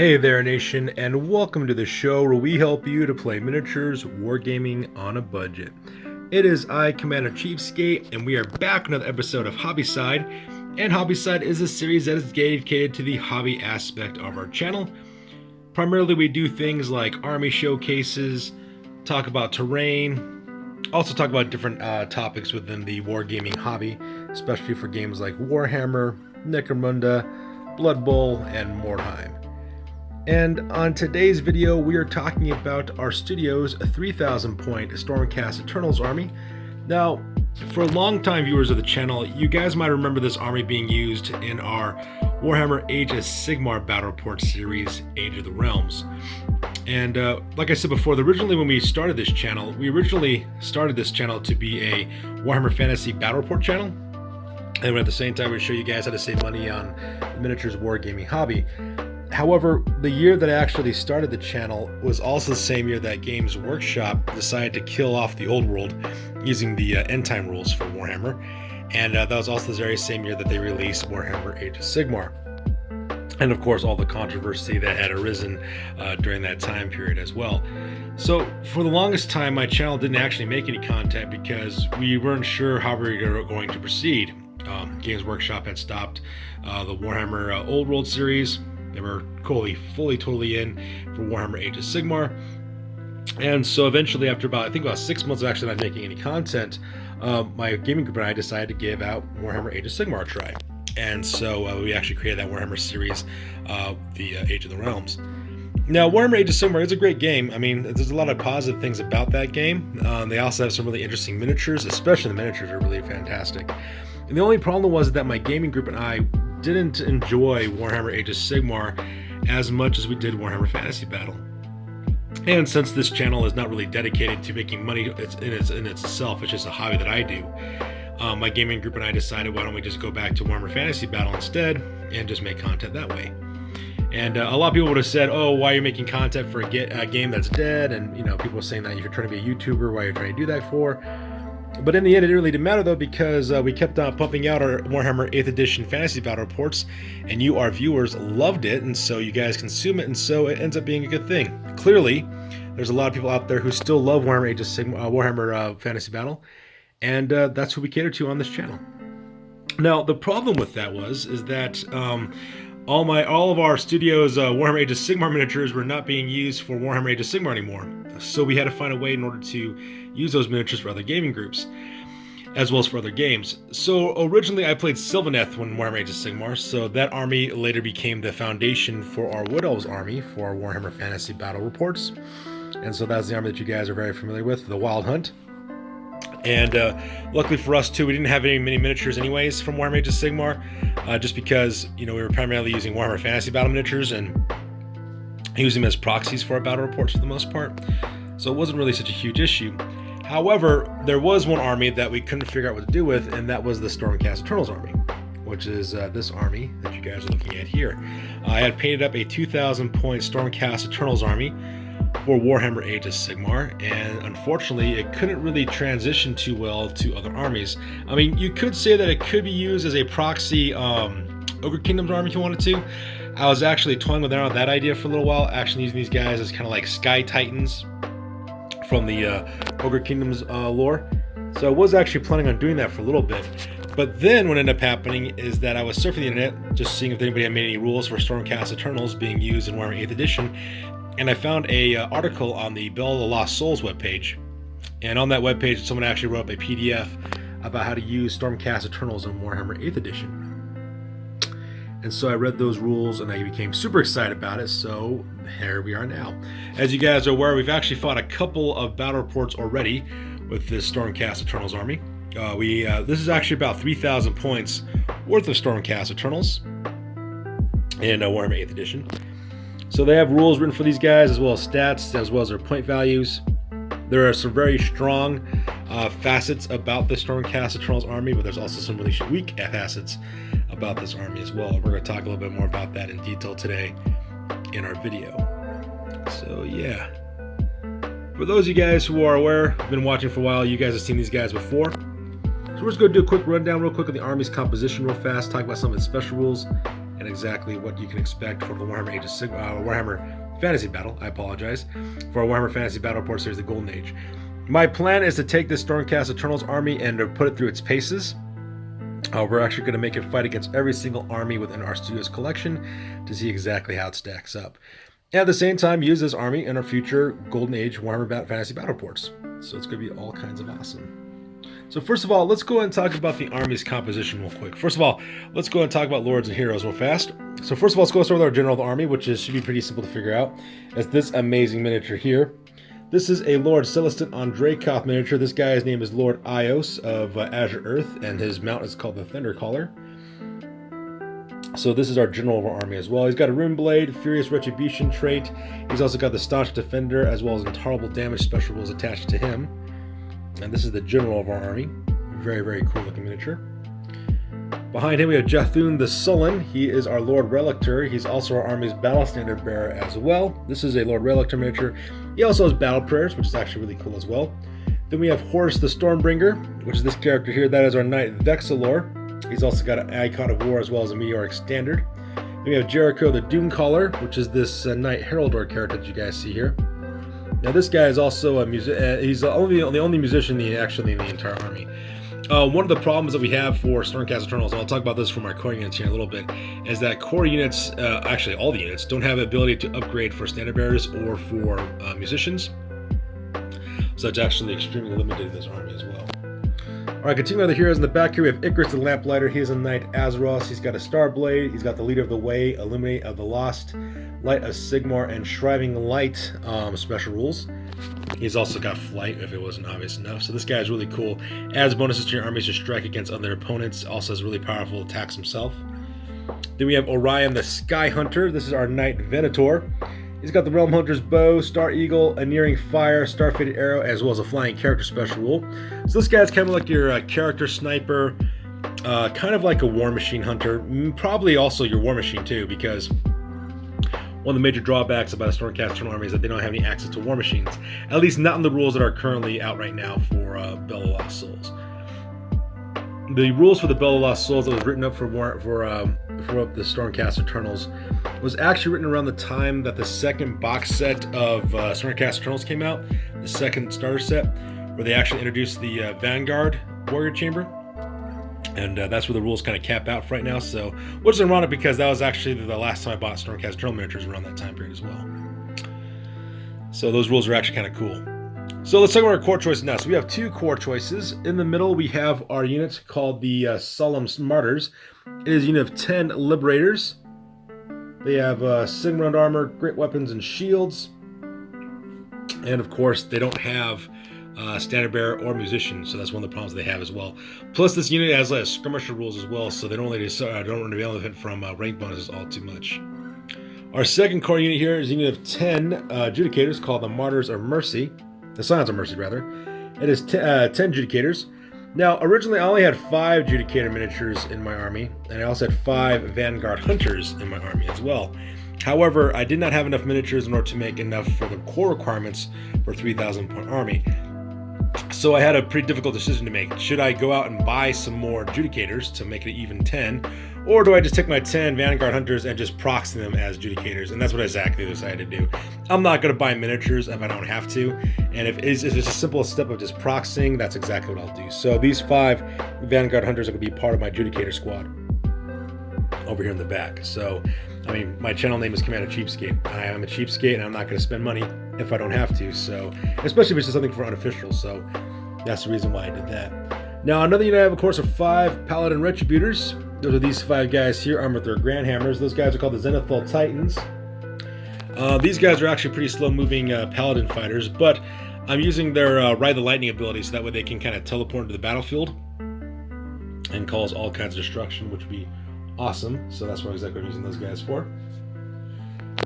Hey there, nation, and welcome to the show where we help you to play miniatures wargaming on a budget. It is I, Commander Cheapskate, and we are back with another episode of Hobbyside. And Hobbyside is a series that is dedicated to the hobby aspect of our channel. Primarily, we do things like army showcases, talk about terrain, also talk about different topics within the wargaming hobby, especially for games like Warhammer, Necromunda, Blood Bowl, and Mordheim. And on today's video, we are talking about our studio's 3,000 point Stormcast Eternals Army. Now, for long-time viewers of the channel, you guys might remember this army being used in our Warhammer Age of Sigmar Battle Report series, Age of the Realms. And like I said before, originally when we started this channel, to be a Warhammer Fantasy Battle Report channel. And at the same time, we show you guys how to save money on the miniatures wargaming hobby. However, the year that I actually started the channel was also the same year that Games Workshop decided to kill off the old world using the end time rules for Warhammer. And that was also the very same year that they released Warhammer Age of Sigmar. And of course, all the controversy that had arisen during that time period as well. So for the longest time, my channel didn't actually make any content because we weren't sure how we were going to proceed. Games Workshop had stopped the Warhammer Old World series. They were totally in for Warhammer Age of Sigmar. And so eventually, after about 6 months of actually not making any content, my gaming group and I decided to give out Warhammer Age of Sigmar a try. And so we actually created that Warhammer series, the Age of the Realms. Now, Warhammer Age of Sigmar is a great game. I mean, there's a lot of positive things about that game. They also have some really interesting miniatures, especially the miniatures are really fantastic. And the only problem was that my gaming group and I didn't enjoy Warhammer Age of Sigmar as much as we did Warhammer Fantasy Battle. And since this channel is not really dedicated to making money in itself, it's just a hobby that I do, my gaming group and I decided, why don't we just go back to Warhammer Fantasy Battle instead and just make content that way. And a lot of people would have said, oh, why are you making content for a game that's dead? And people were saying that if you're trying to be a YouTuber, why are you trying to do that for? But in the end, it really didn't matter, though, because we kept on pumping out our Warhammer 8th Edition Fantasy Battle Reports, and you, our viewers, loved it, and so you guys consume it, and so it ends up being a good thing. Clearly, there's a lot of people out there who still love Warhammer Age of Sigmar, Warhammer Fantasy Battle, and that's who we cater to on this channel. Now, the problem with that is that all of our studio's Warhammer Age of Sigmar miniatures were not being used for Warhammer Age of Sigmar anymore. So we had to find a way in order to use those miniatures for other gaming groups, as well as for other games. So originally I played Sylvaneth when Warhammer Age of Sigmar, so that army later became the foundation for our Wood Elves army for our Warhammer Fantasy Battle Reports. And so that's the army that you guys are very familiar with, the Wild Hunt. And luckily for us too, we didn't have many miniatures anyways from Warhammer Age of Sigmar, just because we were primarily using Warhammer Fantasy Battle miniatures and using them as proxies for our battle reports for the most part. So it wasn't really such a huge issue. However, there was one army that we couldn't figure out what to do with, and that was the Stormcast Eternals Army, which is this army that you guys are looking at here. I had painted up a 2,000 point Stormcast Eternals Army for Warhammer Age of Sigmar, and unfortunately it couldn't really transition too well to other armies. I mean, you could say that it could be used as a proxy Ogre Kingdom's army if you wanted to. I was actually toying with that idea for a little while, actually using these guys as kind of like Sky Titans from the Ogre Kingdom's lore. So I was actually planning on doing that for a little bit. But then what ended up happening is that I was surfing the internet, just seeing if anybody had made any rules for Stormcast Eternals being used in Warhammer 8th Edition. And I found a article on the Bell of the Lost Souls webpage. And on that webpage, someone actually wrote up a PDF about how to use Stormcast Eternals in Warhammer 8th Edition. And so I read those rules and I became super excited about it, so here we are now. As you guys are aware, we've actually fought a couple of battle reports already with this Stormcast Eternals army. This is actually about 3,000 points worth of Stormcast Eternals in Warhammer 8th Edition. So they have rules written for these guys, as well as stats, as well as their point values. There are some very strong facets about the Stormcast Eternals army, but there's also some really weak facets about this army as well. We're going to talk a little bit more about that in detail today in our video. So yeah, for those of you guys who are aware, have been watching for a while, you guys have seen these guys before. So we're just going to do a quick rundown real quick of the army's composition real fast, talk about some of its special rules, and exactly what you can expect for the Warhammer Fantasy Battle. For our Warhammer Fantasy Battle Report series, the Golden Age. My plan is to take this Stormcast Eternals Army and to put it through its paces. We're actually going to make it fight against every single army within our studio's collection to see exactly how it stacks up. And at the same time, use this army in our future Golden Age Warhammer Fantasy Battle Reports. So it's going to be all kinds of awesome. So first of all, let's go ahead and talk about the army's composition real quick. First of all, let's go ahead and talk about Lords and Heroes real fast. So first of all, let's go start with our General of the Army, which should be pretty simple to figure out. It's this amazing miniature here. This is a Lord Celestin Andrekoth miniature. This guy's name is Lord Ios of Azure Earth, and his mount is called the Thundercaller. So this is our General of our army as well. He's got a Rune Blade, Furious Retribution trait. He's also got the Staunch Defender, as well as Intolerable Damage special rules attached to him. And this is the General of our army. Very, very cool looking miniature. Behind him we have Jathun the Sullen. He is our Lord Relictor. He's also our army's battle standard bearer as well. This is a Lord Relictor miniature. He also has battle prayers, which is actually really cool as well. Then we have Horus the Stormbringer, which is this character here. That is our Knight Vexilor. He's also got an Icon of War as well as a meteoric standard. Then we have Jericho the Doomcaller, which is this Knight Heraldor character that you guys see here. Now this guy is also a he's the only musician actually in the entire army. One of the problems that we have for Stormcast Eternals, and I'll talk about this for my core units here in a little bit, is that core units, actually all the units, don't have the ability to upgrade for standard bearers or for musicians. So it's actually extremely limited in this army as well. Alright, continuing with the heroes in the back here, we have Icarus the Lamplighter. He is a Knight Azeroth. He's got a Starblade. He's got the Leader of the Way, Illuminate of the Lost, Light of Sigmar, and Shriving Light special rules. He's also got Flight, if it wasn't obvious enough. So this guy is really cool. Adds bonuses to your armies to strike against other opponents. Also has really powerful attacks himself. Then we have Orion the Sky Hunter. This is our Knight Venator. He's got the Realm Hunter's Bow, Star Eagle, Annearing Fire, Star-Fated Arrow, as well as a Flying Character special rule. So this guy's kind of like your character sniper, kind of like a War Machine Hunter. Probably also your War Machine too, because one of the major drawbacks about a Stormcast Eternal Army is that they don't have any access to War Machines. At least not in the rules that are currently out right now for Bell of Lost Souls. The rules for the Bell of Lost Souls that was written up for the Stormcast Eternals was actually written around the time that the second box set of Stormcast Eternals came out, the second starter set, where they actually introduced the Vanguard Warrior Chamber. And that's where the rules kind of cap out for right now. So, which is ironic because that was actually the last time I bought Stormcast Eternal miniatures around that time period as well. So those rules are actually kind of cool. So let's talk about our core choices now. So we have two core choices. In the middle, we have our unit called the Solemn Martyrs. It is a unit of 10 Liberators. They have Sigmund armor, great weapons, and shields. And of course, they don't have standard bearer or musician, so that's one of the problems they have as well. Plus, this unit has skirmisher rules as well, so they don't really benefit from rank bonuses all too much. Our second core unit here is a unit of 10 Judicators called the Martyrs of Mercy. The Scions of Mercy, rather. It is 10 Judicators. Now, originally I only had 5 Judicator miniatures in my army, and I also had 5 Vanguard Hunters in my army as well. However, I did not have enough miniatures in order to make enough for the core requirements for a 3,000 point army. So I had a pretty difficult decision to make. Should I go out and buy some more Judicators to make it even 10, or do I just take my 10 Vanguard Hunters and just proxy them as Judicators? And that's what exactly I decided to do. I'm not going to buy miniatures if I don't have to, and if it's a simple step of just proxying, that's exactly what I'll do. So these 5 Vanguard Hunters are going to be part of my Judicator squad over here in the back. So, I mean, my channel name is Commander Cheapskate. I am a cheapskate, and I'm not going to spend money if I don't have to. So, especially if it's just something for unofficial. So, that's the reason why I did that. Now, another unit I have, of course, are 5 Paladin Retributors. Those are these 5 guys here, armed with their Grand Hammers. Those guys are called the Zenithal Titans. These guys are actually pretty slow-moving Paladin fighters, but I'm using their Ride the Lightning ability, so that way they can kind of teleport into the battlefield and cause all kinds of destruction, which would be awesome. So that's what exactly I'm using those guys for.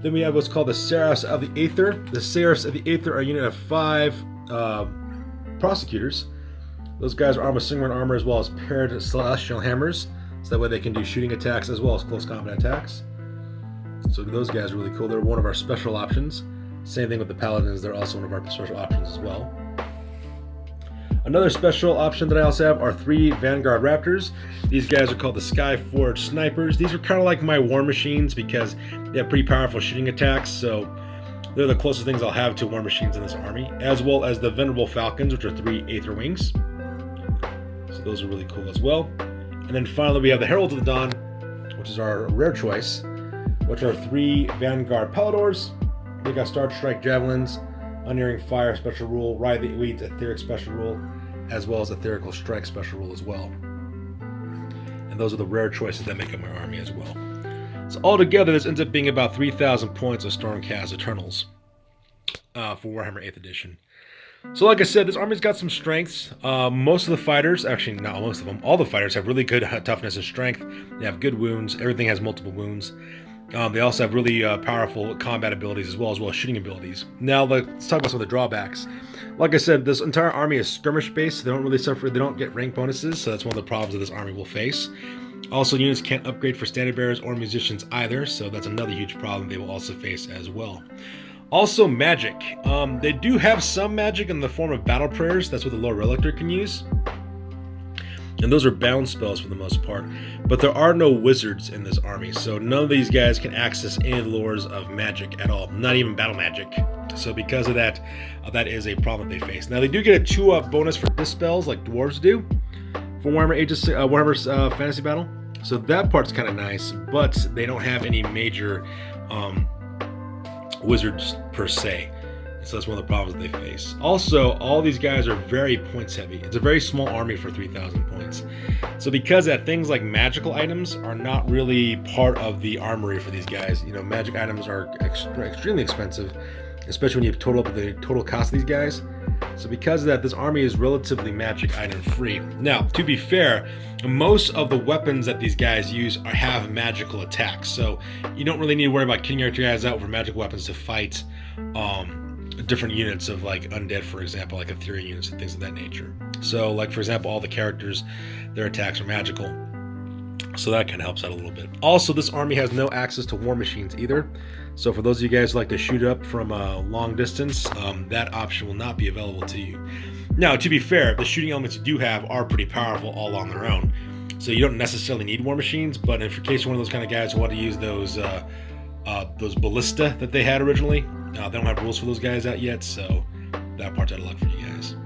Then we have what's called the Seraphs of the Aether. The Seraphs of the Aether are a unit of 5 Prosecutors. Those guys are armed with Sigmund armor as well as paired Celestial Hammers, so that way they can do shooting attacks as well as close combat attacks. So those guys are really cool. They're one of our special options. Same thing with the Paladins. They're also one of our special options as well. Another special option that I also have are 3 Vanguard Raptors. These guys are called the Skyforge Snipers. These are kind of like my war machines because they have pretty powerful shooting attacks, so they're the closest things I'll have to war machines in this army, as well as the Venerable Falcons, which are 3 Aether Wings. So those are really cool as well. And then finally we have the Heralds of the Dawn, which is our rare choice, which are 3 Vanguard Paladors. They got Star Strike Javelins, Unerring Fire Special Rule, Ride the Elite Etheric Special Rule, as well as Etherical Strike Special Rule as well. And those are the rare choices that make up my army as well. So altogether, this ends up being about 3,000 points of Stormcast Eternals for Warhammer 8th Edition. So like I said, this army's got some strengths. Most of the fighters, actually not most of them, all the fighters have really good toughness and strength. They have good wounds. Everything has multiple wounds. They also have really powerful combat abilities as well as shooting abilities. Now let's talk about some of the drawbacks. Like I said, this entire army is skirmish based. So they don't really suffer. They don't get rank bonuses, so that's one of the problems that this army will face. Also, units can't upgrade for standard bearers or musicians either, so that's another huge problem they will also face as well. Also, magic. They do have some magic in the form of battle prayers. That's what the Lord Relictor can use. And those are bound spells for the most part. But there are no wizards in this army, so none of these guys can access any lores of magic at all, not even battle magic. So because of that, that is a problem they face. Now, they do get a 2-up bonus for dispels like dwarves do for Warhammer's Fantasy Battle. So that part's kind of nice, but they don't have any major wizards per se. So that's one of the problems that they face. Also, all these guys are very points heavy. It's a very small army for 3,000 points. So because that, things like magical items are not really part of the armory for these guys. You know, magic items are extremely expensive, especially when you total up the total cost of these guys. So because of that, this army is relatively magic item free. Now, to be fair, most of the weapons that these guys use have magical attacks. So you don't really need to worry about kitting your guys out for magical weapons to fight different units of like undead, for example, like Ethereal units and things of that nature. So like, for example, all the characters, their attacks are magical. So that kind of helps out a little bit. Also, this army has no access to war machines either. So for those of you guys who like to shoot up from a long distance, that option will not be available to you. Now, to be fair, the shooting elements you do have are pretty powerful all on their own. So you don't necessarily need war machines, but if in case you're one of those kind of guys who want to use those ballista that they had originally, they don't have rules for those guys out yet, so that part's out of luck for you guys.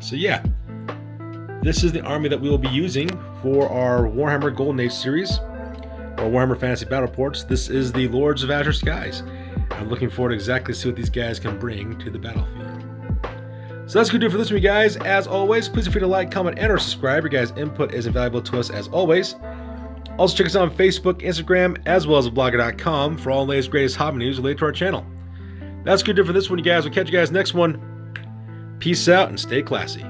So yeah, this is the army that we will be using for our Warhammer Golden Age series, or Warhammer Fantasy Battle Reports. This is the Lords of Azure Skies. I'm looking forward to exactly see what these guys can bring to the battlefield. So that's going to do it for this one, guys. As always, please feel free to like, comment, and or subscribe. Your guys' input is invaluable to us as always. Also, check us out on Facebook, Instagram, as well as blogger.com for all the latest, greatest hobby news related to our channel. That's good for this one, you guys. We'll catch you guys next one. Peace out and stay classy.